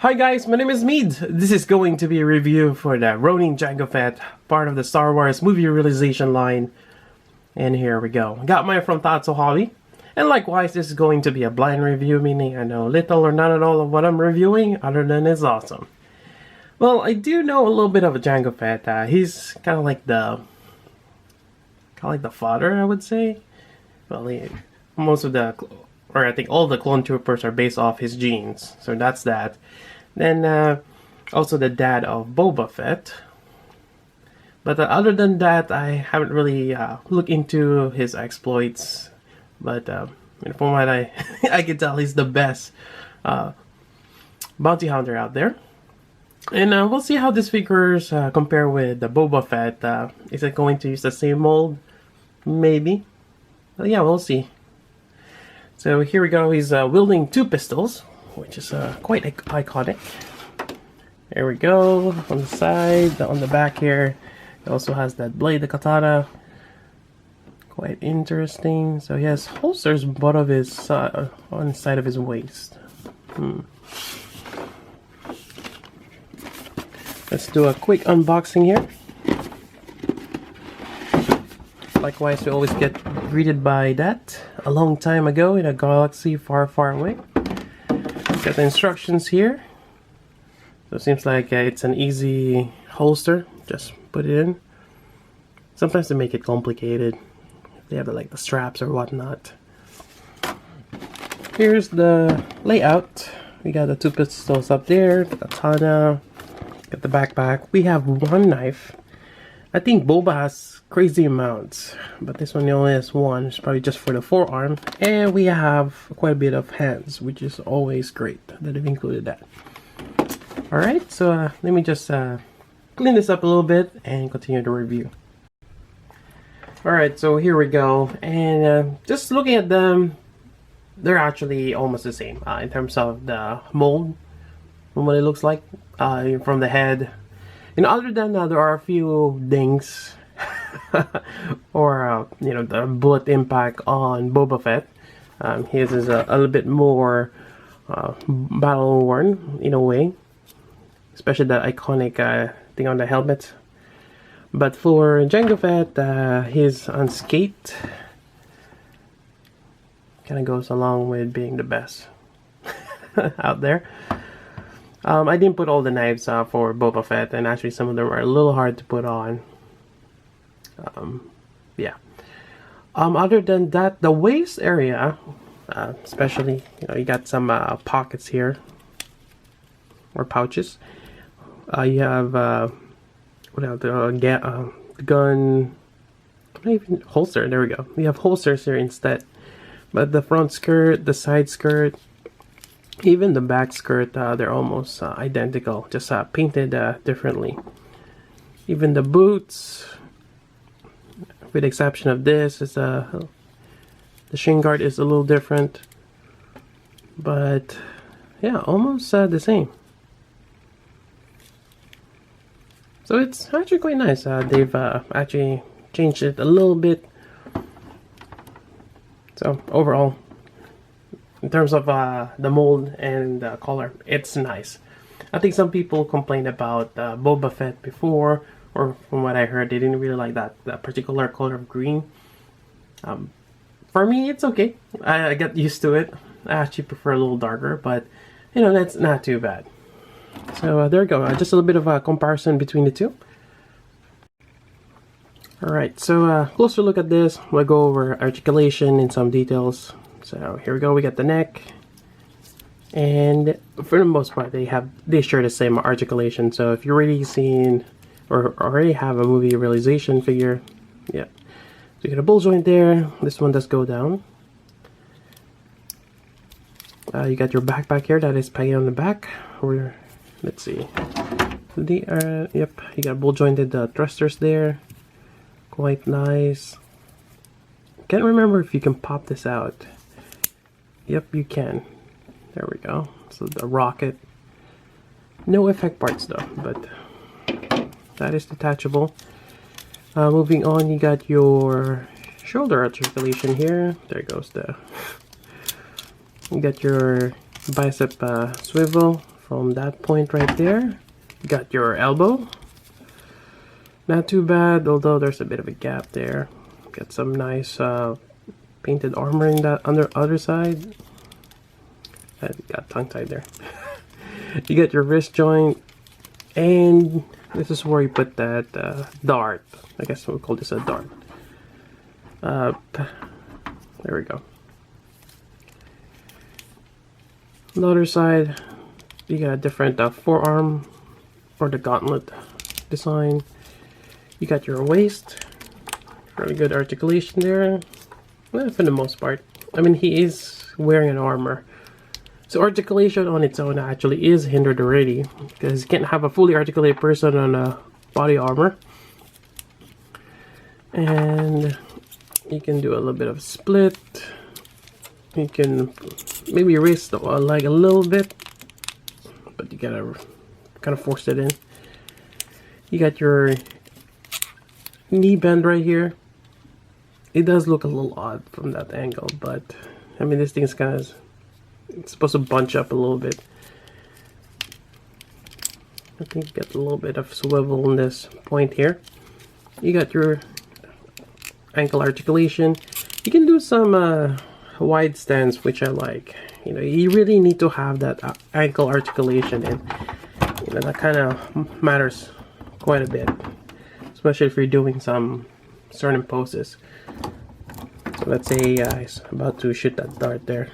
Hi guys, my name is Mead. This is going to be a review for the Ronin Jango Fett, part of the Star Wars movie realization line. And here we go. Got mine from Tatsu Hobby. And likewise, this is going to be a blind review, meaning I know little or none at all of what I'm reviewing, other than it's awesome. Well, I do know a little bit of a Jango Fett. He's kind of like the father, I would say. Well, most of the, or I think all the clone troopers are based off his genes, so that's that. Then also the dad of Boba Fett. But other than that, I haven't really looked into his exploits. But from what I can tell, he's the best bounty hunter out there. And we'll see how these figures compare with the Boba Fett. Is it going to use the same mold? Maybe. But yeah, we'll see. So here we go. He's wielding two pistols, which is quite iconic. There we go. On the side, on the back here, he also has that blade, the katana. Quite interesting. So he has holsters both of his on the side of his waist. Let's do a quick unboxing here. Likewise, we always get greeted by that a long time ago in a galaxy far, far away. Got the instructions here. So it seems like it's an easy holster. Just put it in. Sometimes they make it complicated. They have the straps or whatnot. Here's the layout. We got the two pistols up there, the katana, got the backpack. We have one knife. I think Boba has crazy amounts, but this one only has one. It's probably just for the forearm. And we have quite a bit of hands, which is always great that they've included that. Alright, so let me just clean this up a little bit and continue the review. Alright, so here we go. And just looking at them, they're actually almost the same in terms of the mold, from what it looks like, from the head. And other than that, there are a few dings or the bullet impact on Boba Fett. His is a little bit more battle worn in a way, especially the iconic thing on the helmet. But for Jango Fett, his unscathed kind of goes along with being the best out there. I didn't put all the knives for Boba Fett, and actually some of them are a little hard to put on. Yeah. Other than that, the waist area, especially, you got some pockets here, or pouches. You have the gun, not even holster. There we go. You have holsters here instead, but the front skirt, the side skirt, even the back skirt, they're almost identical, just painted differently. Even the boots, with the exception of this, is the shin guard is a little different, but yeah, almost the same. So it's actually quite nice. They've actually changed it a little bit. So overall, in terms of the mold and the color, it's nice. I think some people complained about Boba Fett before, or from what I heard, they didn't really like that particular color of green. For me, it's okay. I got used to it. I actually prefer a little darker, but that's not too bad. So there you go. Just a little bit of a comparison between the two. Alright, so closer look at this. We'll go over articulation in some details. So here we go. We got the neck, and for the most part, they share the same articulation. So if you're already seen or already have a movie realization figure, yeah. So you got a bull joint there. This one does go down. You got your backpack here that is pegged on the back. Or let's see, yep. You got bull jointed thrusters there. Quite nice. Can't remember if you can pop this out. Yep, you can. There we go. So the rocket. No effect parts though, but that is detachable. Moving on, you got your shoulder articulation here. There goes the You got your bicep swivel from that point right there. You got your elbow. Not too bad, although there's a bit of a gap there. Got some nice painted armor in that other side. I got tongue-tied there. You got your wrist joint, and this is where you put that dart. I guess we'll call this a dart. There we go. On the other side, you got a different forearm or the gauntlet design. You got your waist. Really good articulation there. Well, for the most part. I mean, he is wearing an armor. So articulation on its own actually is hindered already, because you can't have a fully articulated person on a body armor. And you can do a little bit of split. You can maybe raise the leg a little bit, but you gotta kind of force it in. You got your knee bend right here. It does look a little odd from that angle, but I mean, this thing is kind of, it's supposed to bunch up a little bit. I think you get a little bit of swivel in this point here. You got your ankle articulation. You can do some wide stance, which I like. You know, you really need to have that ankle articulation, and you know, that kind of matters quite a bit, especially if you're doing some certain poses. So let's say he's about to shoot that dart there.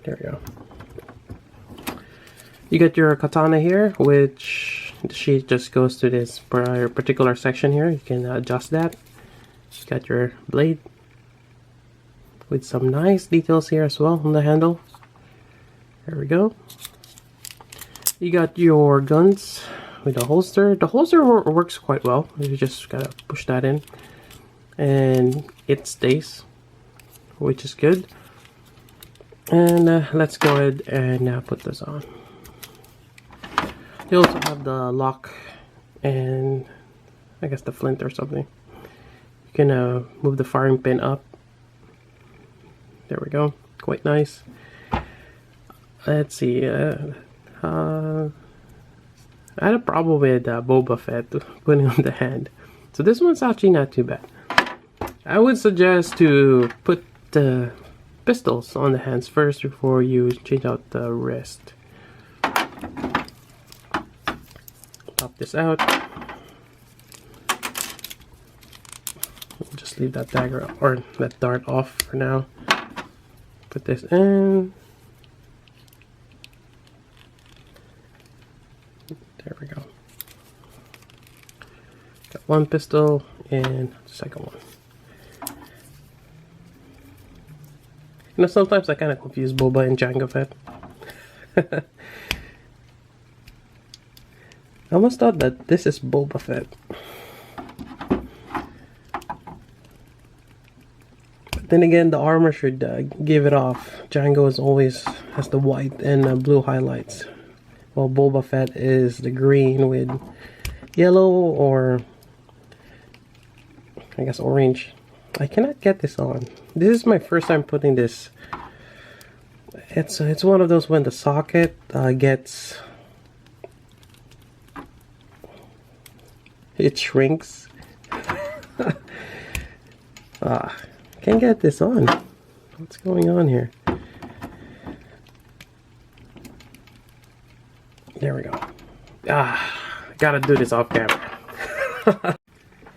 There we go. You got your katana here, which the sheath just goes to this particular section here. You can adjust that. You got your blade with some nice details here as well on the handle. There we go. You got your guns with a holster. The holster works quite well. You just gotta push that in and it stays, which is good. And let's go ahead and put this on. You also have the lock and I guess the flint or something. You can move the firing pin up. There we go. Quite nice. Let's see. I had a problem with Boba Fett putting on the hand. So this one's actually not too bad. I would suggest to put the pistols on the hands first before you change out the wrist. Pop this out. Just leave that dagger or that dart off for now. Put this in. There we go. Got one pistol and the second one. You know, sometimes I kind of confuse Boba and Jango Fett. I almost thought that this is Boba Fett. But then again, the armor should give it off. Jango is always has the white and blue highlights, while Boba Fett is the green with yellow or I guess orange. I cannot get this on. This is my first time putting this. It's one of those when the socket gets, it shrinks. Can't get this on. What's going on here? There we go. Gotta do this off camera.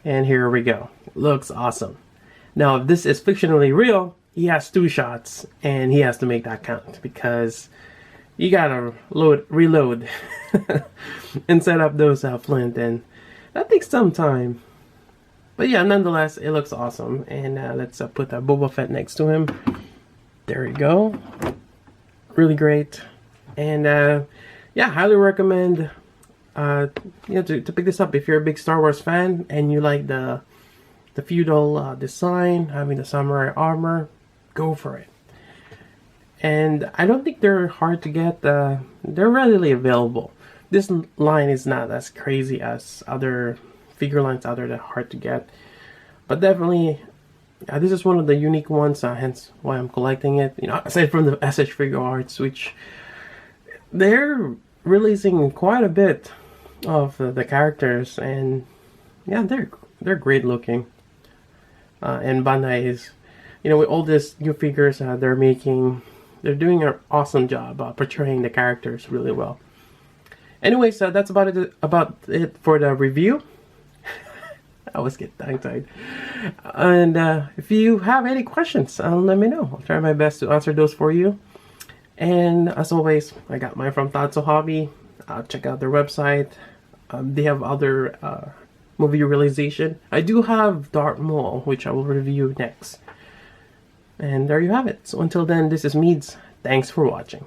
And here we go. Looks awesome. Now, if this is fictionally real, he has 2 shots, and he has to make that count because you gotta reload, and set up those flint, and that takes some time. But yeah, nonetheless, it looks awesome. And let's put that Boba Fett next to him. There we go. Really great. And yeah, highly recommend you know, to pick this up if you're a big Star Wars fan and you like the feudal design, having the samurai armor. Go for it. And I don't think they're hard to get. They're readily available. This line is not as crazy as other figure lines out there that are hard to get, but definitely This is one of the unique ones, hence why I'm collecting it. You know, aside from the SH figure arts, which they're releasing quite a bit of the characters, and yeah, they're great looking. And Bandai is, you know, with all these new figures they're making, they're doing an awesome job portraying the characters really well. Anyways, that's about it for the review. I always get tongue-tied. And if you have any questions, let me know. I'll try my best to answer those for you. And as always, I got mine from Tatsu Hobby. Check out their website. They have other movie realization. I do have Dark Maul, which I will review next. And there you have it. So until then, this is Meads. Thanks for watching.